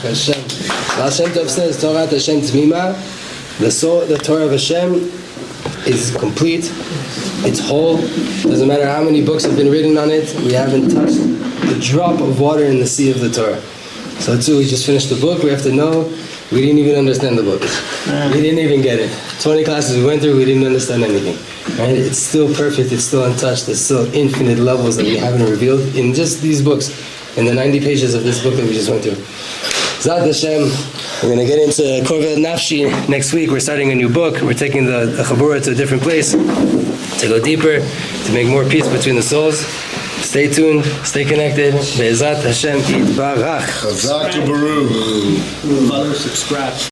Hashem. Hashem Tov says, Torah Hashem Tmima, the Torah of Hashem is complete, it's whole. Doesn't matter how many books have been written on it, we haven't touched a drop of water in the sea of the Torah. So too, we just finished the book, we have to know, we didn't even understand the book. We didn't even get it. 20 classes we went through, we didn't understand anything. Right? It's still perfect, it's still untouched, there's still infinite levels that we haven't revealed in just these books, in the 90 pages of this book that we just went through. Zad Hashem, we're going to get into Korvet Nafshi next week. We're starting a new book. We're taking the Chabura to a different place to go deeper, to make more peace between the souls. Stay tuned, stay connected. Be'ezat Hashem Yitbarach. Chazak Baruch. Follow, subscribe.